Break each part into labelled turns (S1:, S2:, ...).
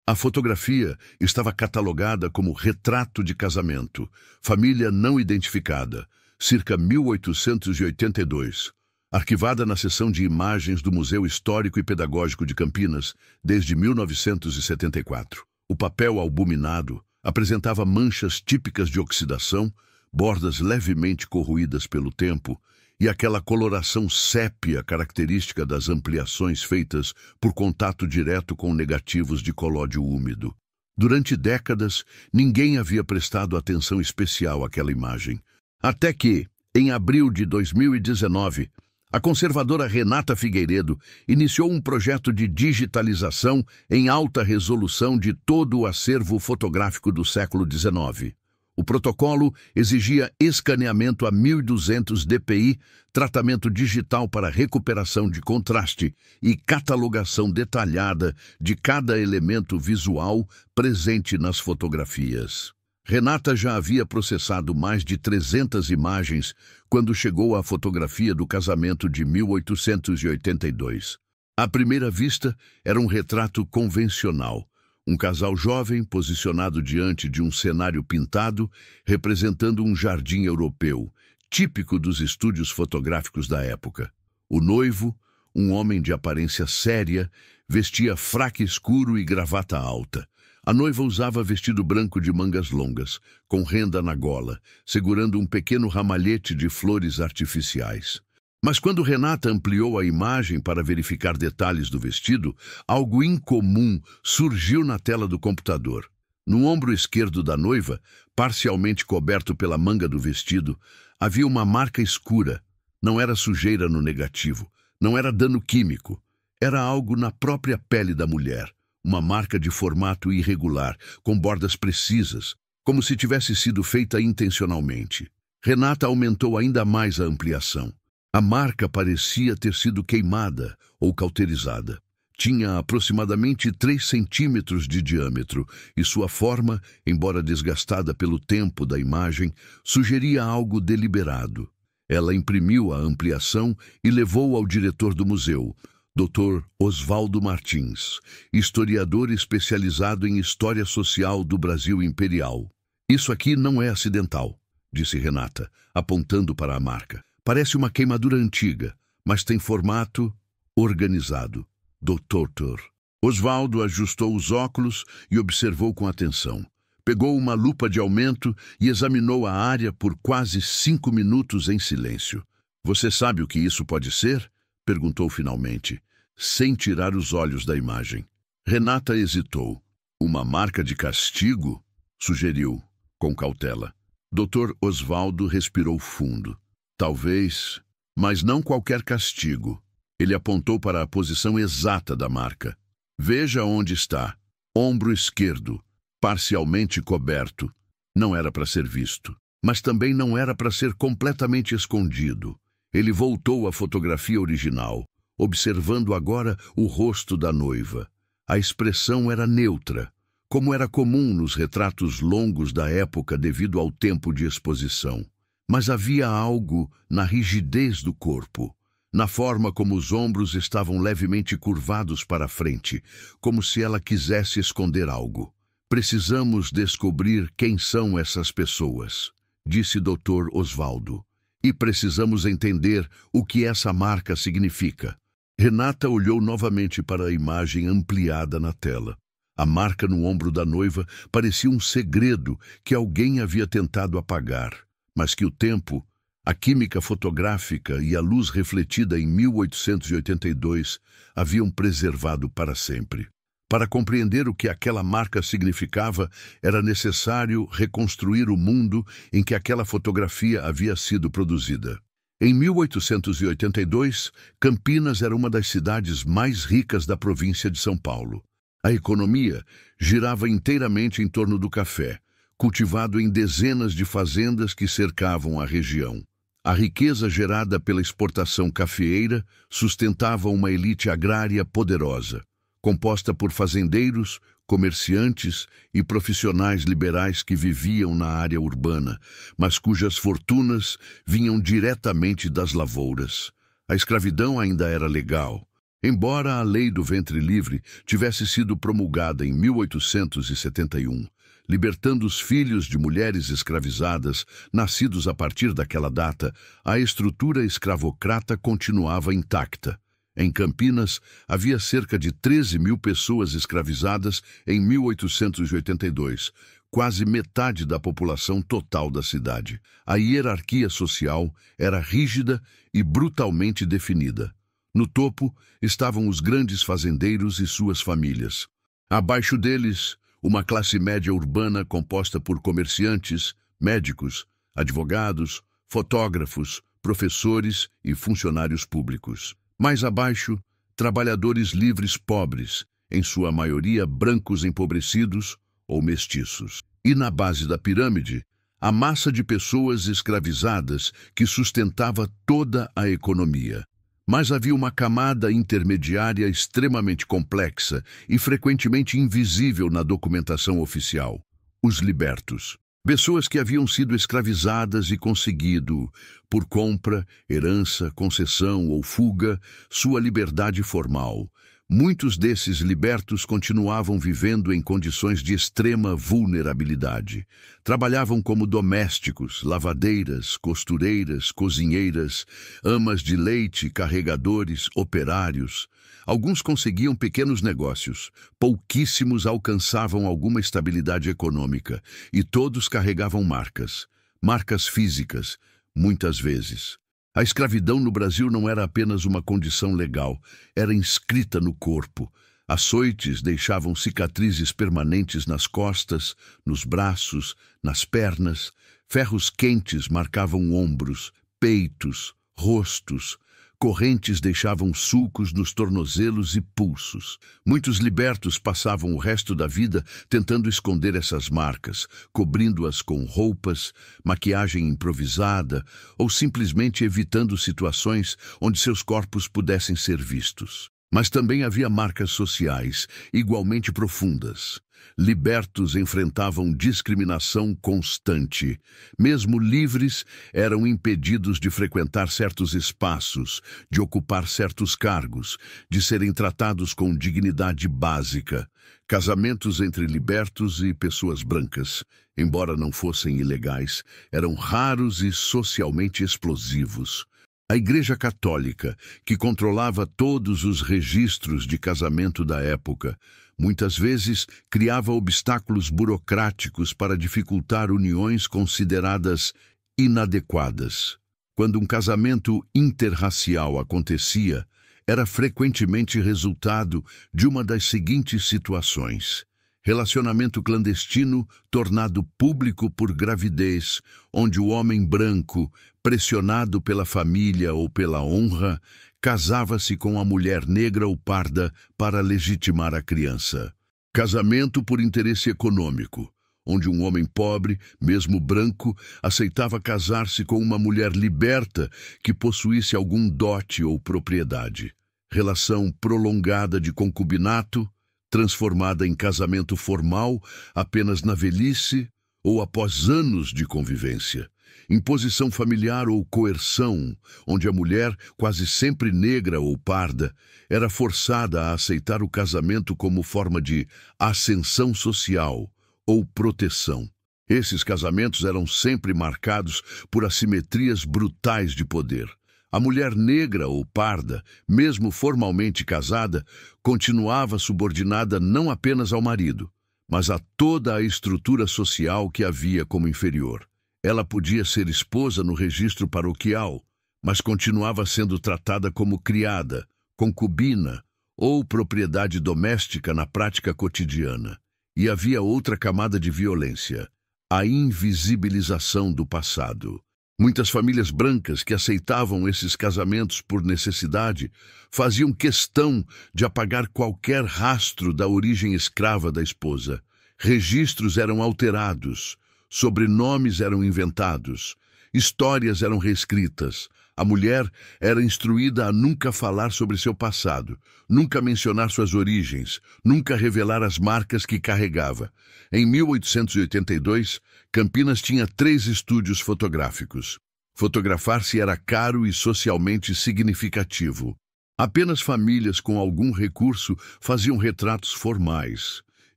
S1: A fotografia estava catalogada como retrato de casamento, família não identificada, circa 1882, arquivada na seção de imagens do Museu Histórico e Pedagógico de Campinas desde 1974. O papel albuminado apresentava manchas típicas de oxidação, bordas levemente corroídas pelo tempo e aquela coloração sépia característica das ampliações feitas por contato direto com negativos de colódio úmido. Durante décadas, ninguém havia prestado atenção especial àquela imagem. Até que, em abril de 2019, a conservadora Renata Figueiredo iniciou um projeto de digitalização em alta resolução de todo o acervo fotográfico do século XIX. O protocolo exigia escaneamento a 1200 dpi, tratamento digital para recuperação de contraste e catalogação detalhada de cada elemento visual presente nas fotografias. Renata já havia processado mais de 300 imagens quando chegou à fotografia do casamento de 1882. À primeira vista, era um retrato convencional. Um casal jovem posicionado diante de um cenário pintado, representando um jardim europeu, típico dos estúdios fotográficos da época. O noivo, um homem de aparência séria, vestia fraque escuro e gravata alta. A noiva usava vestido branco de mangas longas, com renda na gola, segurando um pequeno ramalhete de flores artificiais. Mas quando Renata ampliou a imagem para verificar detalhes do vestido, algo incomum surgiu na tela do computador. No ombro esquerdo da noiva, parcialmente coberto pela manga do vestido, havia uma marca escura. Não era sujeira no negativo, não era dano químico. Era algo na própria pele da mulher, uma marca de formato irregular, com bordas precisas, como se tivesse sido feita intencionalmente. Renata aumentou ainda mais a ampliação. A marca parecia ter sido queimada ou cauterizada. Tinha aproximadamente 3 centímetros de diâmetro e sua forma, embora desgastada pelo tempo da imagem, sugeria algo deliberado. Ela imprimiu a ampliação e levou ao diretor do museu, Dr. Oswaldo Martins, historiador especializado em história social do Brasil Imperial. "Isso aqui não é acidental", disse Renata, apontando para a marca. "Parece uma queimadura antiga, mas tem formato organizado." Doutor. Oswaldo ajustou os óculos e observou com atenção. Pegou uma lupa de aumento e examinou a área por quase 5 minutos em silêncio. "Você sabe o que isso pode ser?" perguntou finalmente, sem tirar os olhos da imagem. Renata hesitou. "Uma marca de castigo?" sugeriu, com cautela. Dr. Oswaldo respirou fundo. "Talvez, mas não qualquer castigo." Ele apontou para a posição exata da marca. "Veja onde está. Ombro esquerdo, parcialmente coberto. Não era para ser visto, mas também não era para ser completamente escondido." Ele voltou à fotografia original, observando agora o rosto da noiva. A expressão era neutra, como era comum nos retratos longos da época devido ao tempo de exposição. Mas havia algo na rigidez do corpo, na forma como os ombros estavam levemente curvados para a frente, como se ela quisesse esconder algo. "Precisamos descobrir quem são essas pessoas", disse Dr. Oswaldo. "E precisamos entender o que essa marca significa." Renata olhou novamente para a imagem ampliada na tela. A marca no ombro da noiva parecia um segredo que alguém havia tentado apagar, mas que o tempo, a química fotográfica e a luz refletida em 1882 haviam preservado para sempre. Para compreender o que aquela marca significava, era necessário reconstruir o mundo em que aquela fotografia havia sido produzida. Em 1882, Campinas era uma das cidades mais ricas da província de São Paulo. A economia girava inteiramente em torno do café, cultivado em dezenas de fazendas que cercavam a região. A riqueza gerada pela exportação cafeeira sustentava uma elite agrária poderosa, composta por fazendeiros, comerciantes e profissionais liberais que viviam na área urbana, mas cujas fortunas vinham diretamente das lavouras. A escravidão ainda era legal. Embora a lei do ventre livre tivesse sido promulgada em 1871, libertando os filhos de mulheres escravizadas, nascidos a partir daquela data, a estrutura escravocrata continuava intacta. Em Campinas, havia cerca de 13.000 pessoas escravizadas em 1882, quase metade da população total da cidade. A hierarquia social era rígida e brutalmente definida. No topo estavam os grandes fazendeiros e suas famílias. Abaixo deles, uma classe média urbana composta por comerciantes, médicos, advogados, fotógrafos, professores e funcionários públicos. Mais abaixo, trabalhadores livres pobres, em sua maioria brancos empobrecidos ou mestiços. E na base da pirâmide, a massa de pessoas escravizadas que sustentava toda a economia. Mas havia uma camada intermediária extremamente complexa e frequentemente invisível na documentação oficial: os libertos. Pessoas que haviam sido escravizadas e conseguido, por compra, herança, concessão ou fuga, sua liberdade formal. Muitos desses libertos continuavam vivendo em condições de extrema vulnerabilidade. Trabalhavam como domésticos, lavadeiras, costureiras, cozinheiras, amas de leite, carregadores, operários. Alguns conseguiam pequenos negócios, pouquíssimos alcançavam alguma estabilidade econômica, e todos carregavam marcas físicas, muitas vezes. A escravidão no Brasil não era apenas uma condição legal, era inscrita no corpo. Açoites deixavam cicatrizes permanentes nas costas, nos braços, nas pernas. Ferros quentes marcavam ombros, peitos, rostos. Correntes deixavam sulcos nos tornozelos e pulsos. Muitos libertos passavam o resto da vida tentando esconder essas marcas, cobrindo-as com roupas, maquiagem improvisada ou simplesmente evitando situações onde seus corpos pudessem ser vistos. Mas também havia marcas sociais, igualmente profundas. Libertos enfrentavam discriminação constante. Mesmo livres, eram impedidos de frequentar certos espaços, de ocupar certos cargos, de serem tratados com dignidade básica. Casamentos entre libertos e pessoas brancas, embora não fossem ilegais, eram raros e socialmente explosivos. A Igreja Católica, que controlava todos os registros de casamento da época, muitas vezes criava obstáculos burocráticos para dificultar uniões consideradas inadequadas. Quando um casamento interracial acontecia, era frequentemente resultado de uma das seguintes situações: relacionamento clandestino tornado público por gravidez, onde o homem branco, pressionado pela família ou pela honra, casava-se com a mulher negra ou parda para legitimar a criança. Casamento por interesse econômico, onde um homem pobre, mesmo branco, aceitava casar-se com uma mulher liberta que possuísse algum dote ou propriedade. Relação prolongada de concubinato, transformada em casamento formal apenas na velhice ou após anos de convivência. Imposição familiar ou coerção, onde a mulher, quase sempre negra ou parda, era forçada a aceitar o casamento como forma de ascensão social ou proteção. Esses casamentos eram sempre marcados por assimetrias brutais de poder. A mulher negra ou parda, mesmo formalmente casada, continuava subordinada não apenas ao marido, mas a toda a estrutura social que havia como inferior. Ela podia ser esposa no registro paroquial, mas continuava sendo tratada como criada, concubina ou propriedade doméstica na prática cotidiana. E havia outra camada de violência: a invisibilização do passado. Muitas famílias brancas que aceitavam esses casamentos por necessidade faziam questão de apagar qualquer rastro da origem escrava da esposa. Registros eram alterados, sobrenomes eram inventados, histórias eram reescritas. A mulher era instruída a nunca falar sobre seu passado, nunca mencionar suas origens, nunca revelar as marcas que carregava. Em 1882, Campinas tinha 3 estúdios fotográficos. Fotografar-se era caro e socialmente significativo. Apenas famílias com algum recurso faziam retratos formais,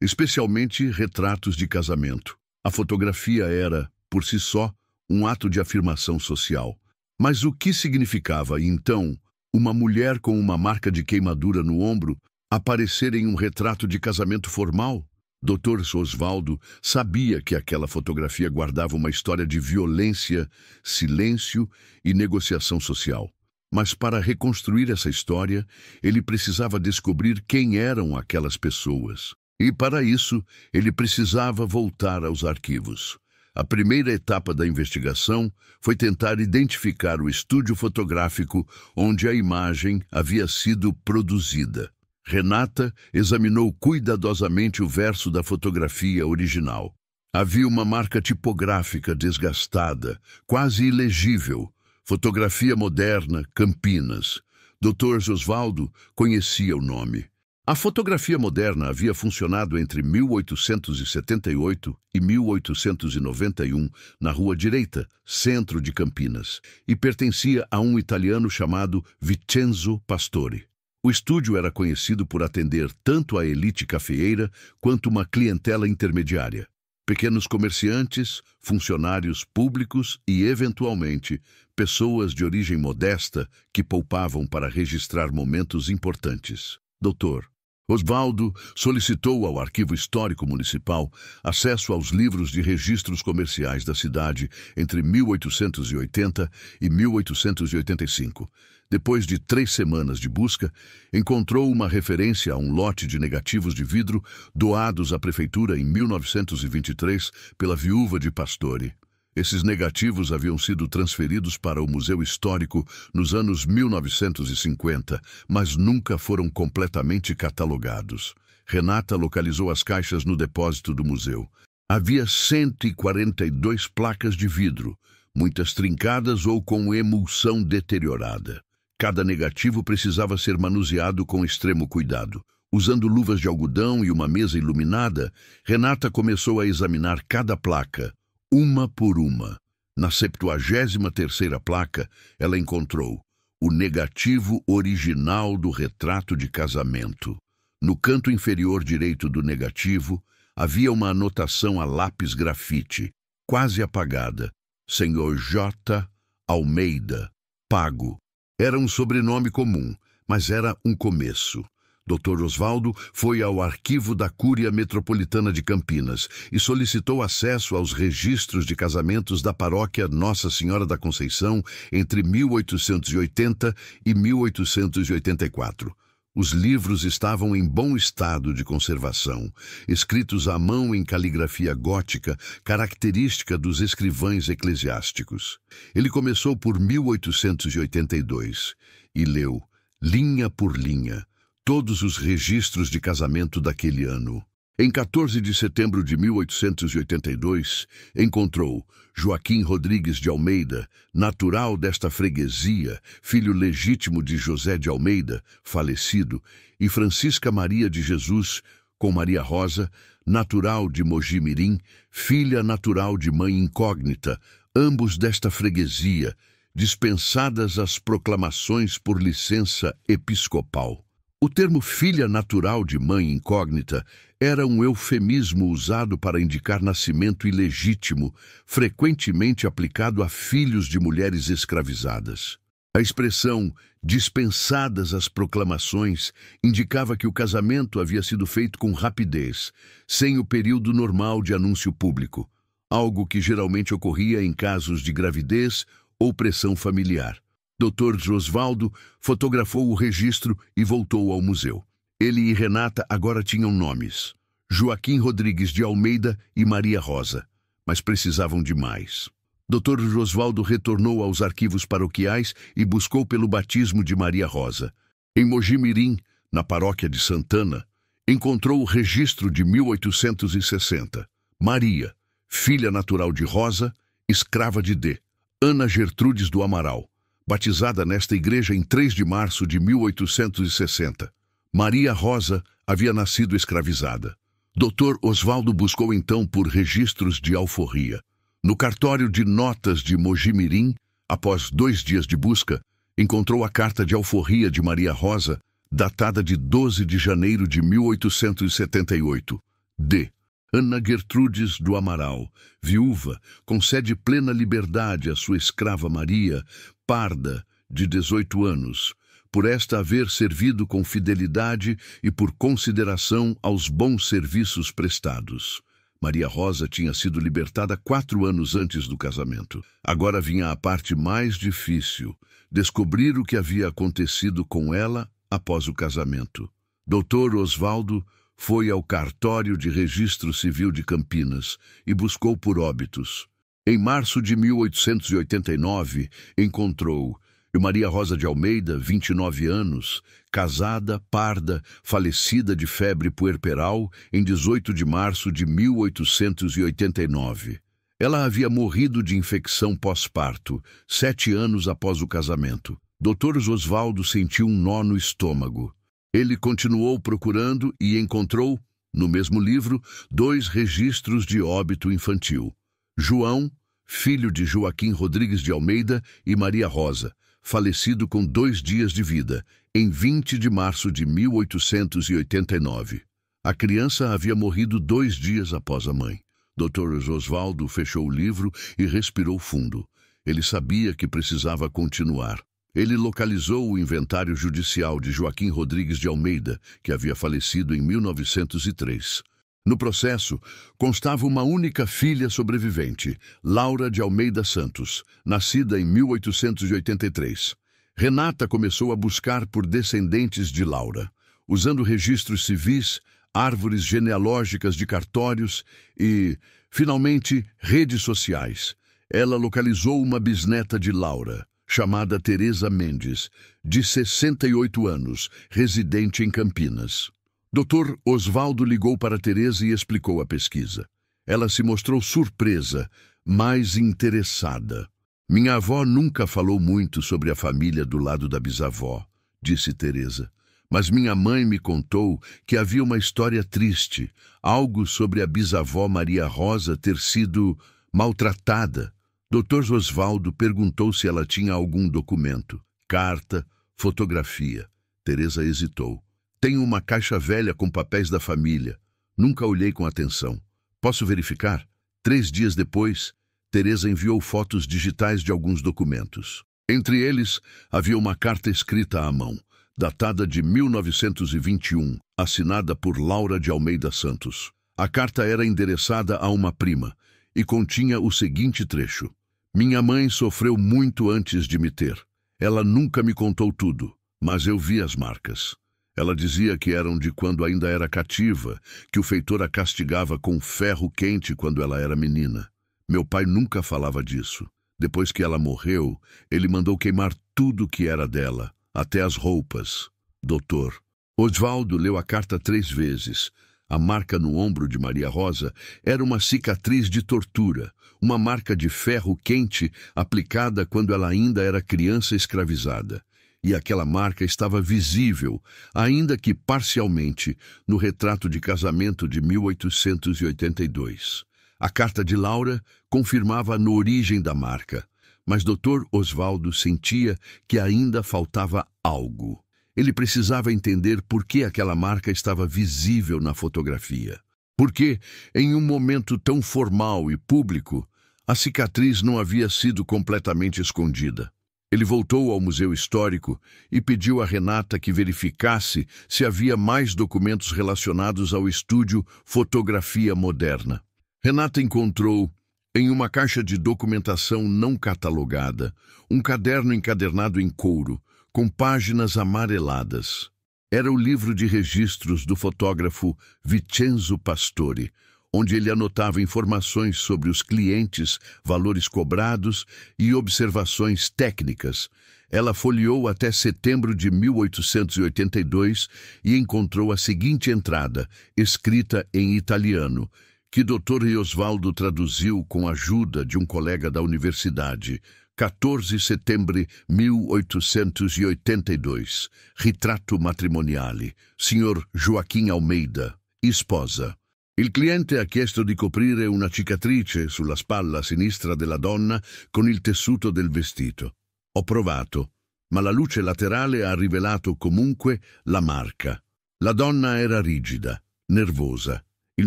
S1: especialmente retratos de casamento. A fotografia era, por si só, um ato de afirmação social. Mas o que significava, então, uma mulher com uma marca de queimadura no ombro aparecer em um retrato de casamento formal? Dr. Osvaldo sabia que aquela fotografia guardava uma história de violência, silêncio e negociação social. Mas para reconstruir essa história, ele precisava descobrir quem eram aquelas pessoas. E para isso, ele precisava voltar aos arquivos. A primeira etapa da investigação foi tentar identificar o estúdio fotográfico onde a imagem havia sido produzida. Renata examinou cuidadosamente o verso da fotografia original. Havia uma marca tipográfica desgastada, quase ilegível. Fotografia moderna, Campinas. Dr. Osvaldo conhecia o nome. A fotografia moderna havia funcionado entre 1878 e 1891 na Rua Direita, centro de Campinas, e pertencia a um italiano chamado Vincenzo Pastore. O estúdio era conhecido por atender tanto a elite cafeeira quanto uma clientela intermediária. Pequenos comerciantes, funcionários públicos e, eventualmente, pessoas de origem modesta que poupavam para registrar momentos importantes. Dr. Osvaldo solicitou ao Arquivo Histórico Municipal acesso aos livros de registros comerciais da cidade entre 1880 e 1885. Depois de 3 semanas de busca, encontrou uma referência a um lote de negativos de vidro doados à prefeitura em 1923 pela viúva de Pastore. Esses negativos haviam sido transferidos para o Museu Histórico nos anos 1950, mas nunca foram completamente catalogados. Renata localizou as caixas no depósito do museu. Havia 142 placas de vidro, muitas trincadas ou com emulsão deteriorada. Cada negativo precisava ser manuseado com extremo cuidado. Usando luvas de algodão e uma mesa iluminada, Renata começou a examinar cada placa, uma por uma. Na 73ª placa, ela encontrou o negativo original do retrato de casamento. No canto inferior direito do negativo, havia uma anotação a lápis grafite, quase apagada. Senhor J. Almeida, pago. Era um sobrenome comum, mas era um começo. Dr. Osvaldo foi ao arquivo da Cúria Metropolitana de Campinas e solicitou acesso aos registros de casamentos da paróquia Nossa Senhora da Conceição entre 1880 e 1884. Os livros estavam em bom estado de conservação, escritos à mão em caligrafia gótica, característica dos escrivães eclesiásticos. Ele começou por 1882 e leu, linha por linha, todos os registros de casamento daquele ano. Em 14 de setembro de 1882, encontrou Joaquim Rodrigues de Almeida, natural desta freguesia, filho legítimo de José de Almeida, falecido, e Francisca Maria de Jesus, com Maria Rosa, natural de Mogi-mirim, filha natural de mãe incógnita, ambos desta freguesia, dispensadas as proclamações por licença episcopal. O termo filha natural de mãe incógnita era um eufemismo usado para indicar nascimento ilegítimo, frequentemente aplicado a filhos de mulheres escravizadas. A expressão dispensadas as proclamações indicava que o casamento havia sido feito com rapidez, sem o período normal de anúncio público, algo que geralmente ocorria em casos de gravidez ou pressão familiar. Dr. Osvaldo fotografou o registro e voltou ao museu. Ele e Renata agora tinham nomes: Joaquim Rodrigues de Almeida e Maria Rosa, mas precisavam de mais. Dr. Osvaldo retornou aos arquivos paroquiais e buscou pelo batismo de Maria Rosa. Em Mogi-mirim, na paróquia de Santana, encontrou o registro de 1860. Maria, filha natural de Rosa, escrava de D. Ana Gertrudes do Amaral, batizada nesta igreja em 3 de março de 1860. Maria Rosa havia nascido escravizada. Dr. Osvaldo buscou então por registros de alforria. No cartório de notas de Mogi-mirim, após 2 dias de busca, Encontrou a carta de alforria de Maria Rosa, datada de 12 de janeiro de 1878. D. Ana Gertrudes do Amaral, viúva, concede plena liberdade à sua escrava Maria, parda, de 18 anos, por esta haver servido com fidelidade e por consideração aos bons serviços prestados. Maria Rosa tinha sido libertada 4 anos antes do casamento. Agora vinha a parte mais difícil, descobrir o que havia acontecido com ela após o casamento. Dr. Osvaldo foi ao cartório de registro civil de Campinas e buscou por óbitos. Em março de 1889, encontrou Maria Rosa de Almeida, 29 anos, casada, parda, falecida de febre puerperal em 18 de março de 1889. Ela havia morrido de infecção pós-parto, 7 anos após o casamento. Dr. Osvaldo sentiu um nó no estômago. Ele continuou procurando e encontrou, no mesmo livro, 2 registros de óbito infantil. João, filho de Joaquim Rodrigues de Almeida, e Maria Rosa, falecido com 2 dias de vida, em 20 de março de 1889. A criança havia morrido 2 dias após a mãe. Dr. Osvaldo fechou o livro e respirou fundo. Ele sabia que precisava continuar. Ele localizou o inventário judicial de Joaquim Rodrigues de Almeida, que havia falecido em 1903. No processo, constava uma única filha sobrevivente, Laura de Almeida Santos, nascida em 1883. Renata começou a buscar por descendentes de Laura, usando registros civis, árvores genealógicas de cartórios e, finalmente, redes sociais. Ela localizou uma bisneta de Laura, chamada Teresa Mendes, de 68 anos, residente em Campinas. Dr. Osvaldo ligou para Teresa e explicou a pesquisa. Ela se mostrou surpresa, mas interessada. Minha avó nunca falou muito sobre a família do lado da bisavó, disse Teresa. Mas minha mãe me contou que havia uma história triste, algo sobre a bisavó Maria Rosa ter sido maltratada. Dr. Osvaldo perguntou se ela tinha algum documento, carta, fotografia. Teresa hesitou. Tenho uma caixa velha com papéis da família. Nunca olhei com atenção. Posso verificar? 3 dias depois, Teresa enviou fotos digitais de alguns documentos. Entre eles, havia uma carta escrita à mão, datada de 1921, assinada por Laura de Almeida Santos. A carta era endereçada a uma prima e continha o seguinte trecho. Minha mãe sofreu muito antes de me ter. Ela nunca me contou tudo, mas eu vi as marcas. Ela dizia que eram de quando ainda era cativa, que o feitor a castigava com ferro quente quando ela era menina. Meu pai nunca falava disso. Depois que ela morreu, ele mandou queimar tudo que era dela, até as roupas. Doutor. Osvaldo leu a carta 3 vezes. A marca no ombro de Maria Rosa era uma cicatriz de tortura, uma marca de ferro quente aplicada quando ela ainda era criança escravizada. E aquela marca estava visível, ainda que parcialmente, no retrato de casamento de 1882. A carta de Laura confirmava a origem da marca, mas Dr. Osvaldo sentia que ainda faltava algo. Ele precisava entender por que aquela marca estava visível na fotografia. Porque, em um momento tão formal e público, a cicatriz não havia sido completamente escondida. Ele voltou ao Museu Histórico e pediu a Renata que verificasse se havia mais documentos relacionados ao estúdio Fotografia Moderna. Renata encontrou, em uma caixa de documentação não catalogada, um caderno encadernado em couro, com páginas amareladas. Era o livro de registros do fotógrafo Vincenzo Pastore, onde ele anotava informações sobre os clientes, valores cobrados e observações técnicas. Ela folheou até setembro de 1882 e encontrou a seguinte entrada, escrita em italiano, que Dr. Osvaldo traduziu com a ajuda de um colega da universidade. 14 setembro 1882. Ritratto matrimoniale. Signor Joaquim Almeida. Esposa. Il cliente ha chiesto di coprire una cicatrice sulla spalla sinistra della donna con il tessuto del vestito. Ho provato, ma la luce laterale ha rivelato comunque la marca. La donna era rigida, nervosa. Il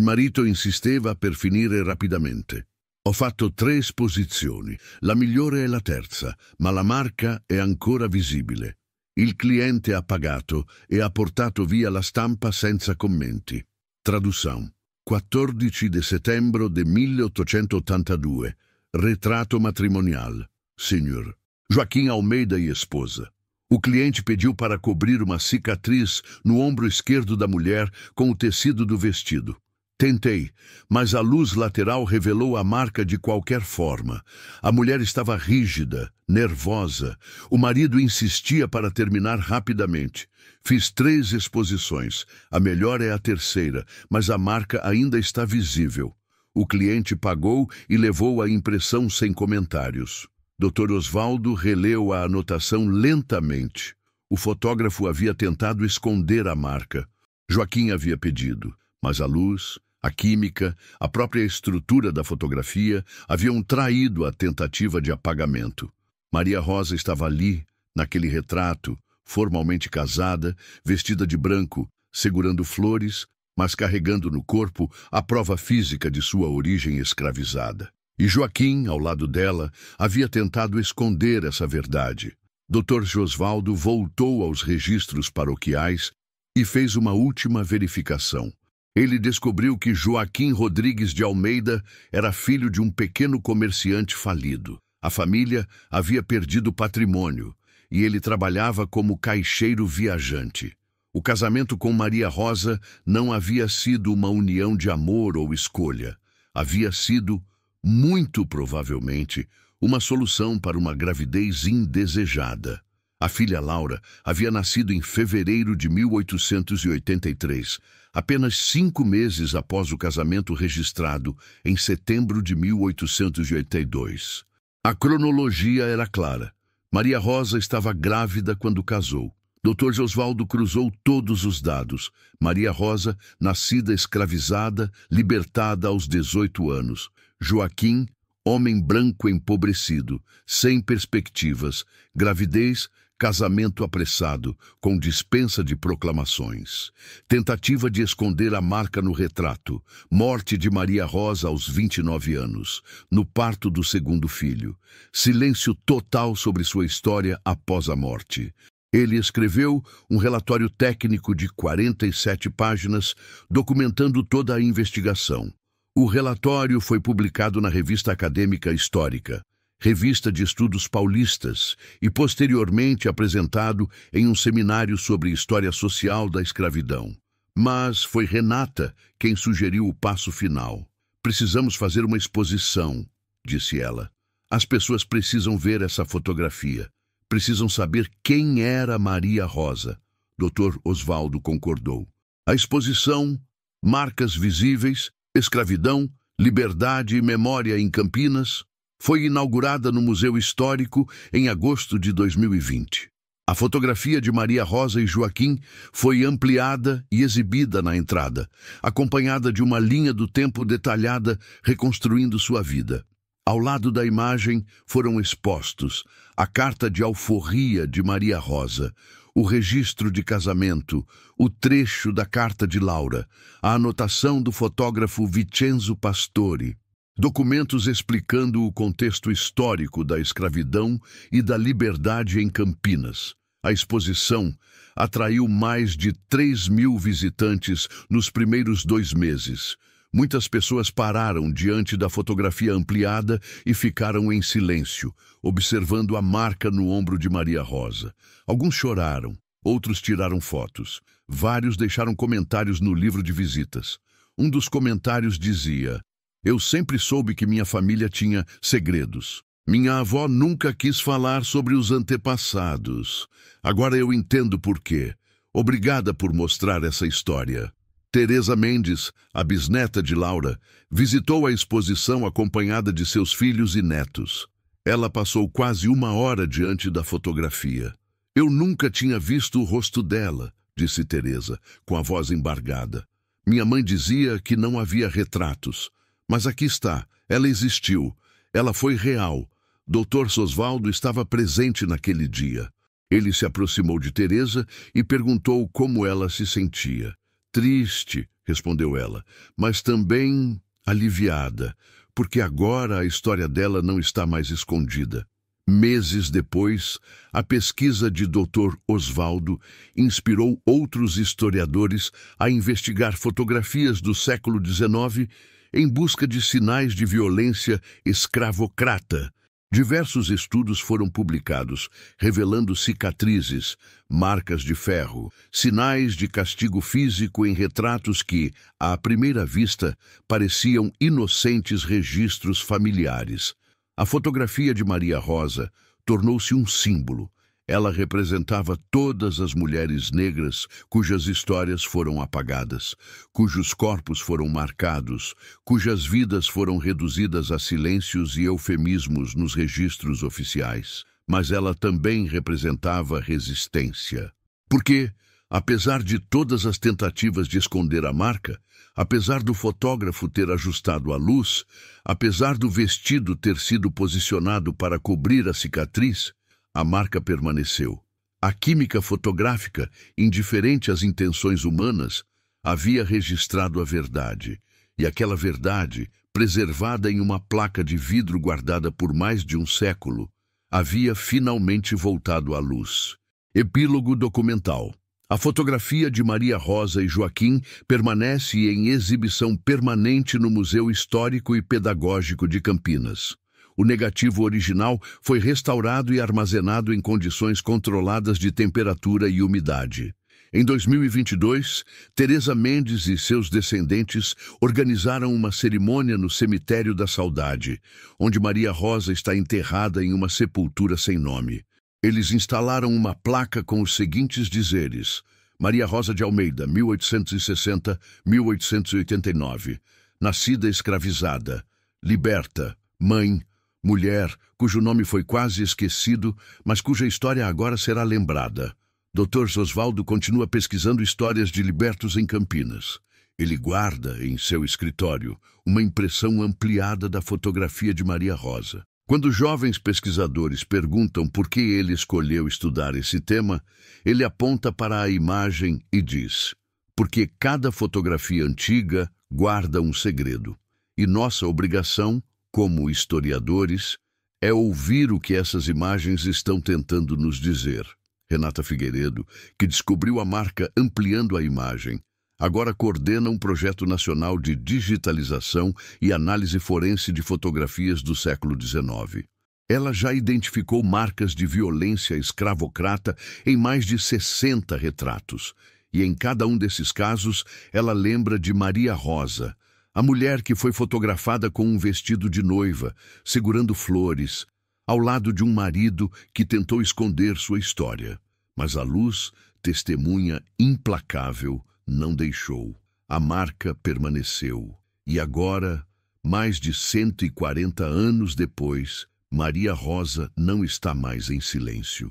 S1: marito insisteva per finire rapidamente. Ho fatto 3 esposizioni, la migliore è la terza, ma la marca è ancora visibile. Il cliente ha pagato e ha portato via la stampa senza commenti. Tradução. 14 de setembro de 1882. Retrato matrimonial. Senhor Joaquim Almeida e esposa. O cliente pediu para cobrir uma cicatriz no ombro esquerdo da mulher com o tecido do vestido. Tentei, mas a luz lateral revelou a marca de qualquer forma. A mulher estava rígida, nervosa. O marido insistia para terminar rapidamente. Fiz 3 exposições. A melhor é a terceira, mas a marca ainda está visível. O cliente pagou e levou a impressão sem comentários. Dr. Osvaldo releu a anotação lentamente. O fotógrafo havia tentado esconder a marca. Joaquim havia pedido, mas a luz, a química, a própria estrutura da fotografia haviam traído a tentativa de apagamento. Maria Rosa estava ali, naquele retrato, formalmente casada, vestida de branco, segurando flores, mas carregando no corpo a prova física de sua origem escravizada. E Joaquim, ao lado dela, havia tentado esconder essa verdade. Dr. Josvaldo voltou aos registros paroquiais e fez uma última verificação. Ele descobriu que Joaquim Rodrigues de Almeida era filho de um pequeno comerciante falido. A família havia perdido patrimônio e ele trabalhava como caixeiro viajante. O casamento com Maria Rosa não havia sido uma união de amor ou escolha. Havia sido, muito provavelmente, uma solução para uma gravidez indesejada. A filha Laura havia nascido em fevereiro de 1883, apenas 5 meses após o casamento registrado em setembro de 1882. A cronologia era clara. Maria Rosa estava grávida quando casou. Dr. Josvaldo cruzou todos os dados. Maria Rosa, nascida escravizada, libertada aos 18 anos. Joaquim, homem branco empobrecido, sem perspectivas, gravidez, casamento apressado, com dispensa de proclamações. Tentativa de esconder a marca no retrato. Morte de Maria Rosa aos 29 anos, no parto do segundo filho. Silêncio total sobre sua história após a morte. Ele escreveu um relatório técnico de 47 páginas, documentando toda a investigação. O relatório foi publicado na Revista Acadêmica Histórica, Revista de Estudos Paulistas, e posteriormente apresentado em um seminário sobre história social da escravidão. Mas foi Renata quem sugeriu o passo final. Precisamos fazer uma exposição, disse ela. As pessoas precisam ver essa fotografia. Precisam saber quem era Maria Rosa. Dr. Osvaldo concordou. A exposição, Marcas Visíveis, Escravidão, Liberdade e Memória em Campinas, foi inaugurada no Museu Histórico em agosto de 2020. A fotografia de Maria Rosa e Joaquim foi ampliada e exibida na entrada, acompanhada de uma linha do tempo detalhada reconstruindo sua vida. Ao lado da imagem foram expostos a carta de alforria de Maria Rosa, o registro de casamento, o trecho da carta de Laura, a anotação do fotógrafo Vincenzo Pastore, documentos explicando o contexto histórico da escravidão e da liberdade em Campinas. A exposição atraiu mais de 3.000 visitantes nos primeiros 2 meses. Muitas pessoas pararam diante da fotografia ampliada e ficaram em silêncio, observando a marca no ombro de Maria Rosa. Alguns choraram, outros tiraram fotos. Vários deixaram comentários no livro de visitas. Um dos comentários dizia: "Eu sempre soube que minha família tinha segredos. Minha avó nunca quis falar sobre os antepassados. Agora eu entendo por quê. Obrigada por mostrar essa história." Teresa Mendes, a bisneta de Laura, visitou a exposição acompanhada de seus filhos e netos. Ela passou quase 1 hora diante da fotografia. "Eu nunca tinha visto o rosto dela", disse Teresa, com a voz embargada. "Minha mãe dizia que não havia retratos. Mas aqui está, ela existiu. Ela foi real. Dr. Osvaldo estava presente naquele dia. Ele se aproximou de Teresa e perguntou como ela se sentia. Triste, respondeu ela, mas também aliviada, porque agora a história dela não está mais escondida. Meses depois, a pesquisa de Dr. Osvaldo inspirou outros historiadores a investigar fotografias do século XIX em busca de sinais de violência escravocrata. Diversos estudos foram publicados, revelando cicatrizes, marcas de ferro, sinais de castigo físico em retratos que, à primeira vista, pareciam inocentes registros familiares. A fotografia de Maria Rosa tornou-se um símbolo. Ela representava todas as mulheres negras cujas histórias foram apagadas, cujos corpos foram marcados, cujas vidas foram reduzidas a silêncios e eufemismos nos registros oficiais. Mas ela também representava resistência. Porque, apesar de todas as tentativas de esconder a marca, apesar do fotógrafo ter ajustado a luz, apesar do vestido ter sido posicionado para cobrir a cicatriz, a marca permaneceu. A química fotográfica, indiferente às intenções humanas, havia registrado a verdade. E aquela verdade, preservada em uma placa de vidro guardada por mais de um século, havia finalmente voltado à luz. Epílogo documental. A fotografia de Maria Rosa e Joaquim permanece em exibição permanente no Museu Histórico e Pedagógico de Campinas. O negativo original foi restaurado e armazenado em condições controladas de temperatura e umidade. Em 2022, Teresa Mendes e seus descendentes organizaram uma cerimônia no Cemitério da Saudade, onde Maria Rosa está enterrada em uma sepultura sem nome. Eles instalaram uma placa com os seguintes dizeres: Maria Rosa de Almeida, 1860-1889, nascida escravizada, liberta, mãe, mulher, cujo nome foi quase esquecido, mas cuja história agora será lembrada. Dr. Osvaldo continua pesquisando histórias de libertos em Campinas. Ele guarda, em seu escritório, uma impressão ampliada da fotografia de Maria Rosa. Quando jovens pesquisadores perguntam por que ele escolheu estudar esse tema, ele aponta para a imagem e diz: porque cada fotografia antiga guarda um segredo. E nossa obrigação, como historiadores, é ouvir o que essas imagens estão tentando nos dizer. Renata Figueiredo, que descobriu a marca ampliando a imagem, agora coordena um projeto nacional de digitalização e análise forense de fotografias do século XIX. Ela já identificou marcas de violência escravocrata em mais de 60 retratos, e em cada um desses casos ela lembra de Maria Rosa, a mulher que foi fotografada com um vestido de noiva, segurando flores, ao lado de um marido que tentou esconder sua história. Mas a luz, testemunha implacável, não deixou. A marca permaneceu. E agora, mais de 140 anos depois, Maria Rosa não está mais em silêncio.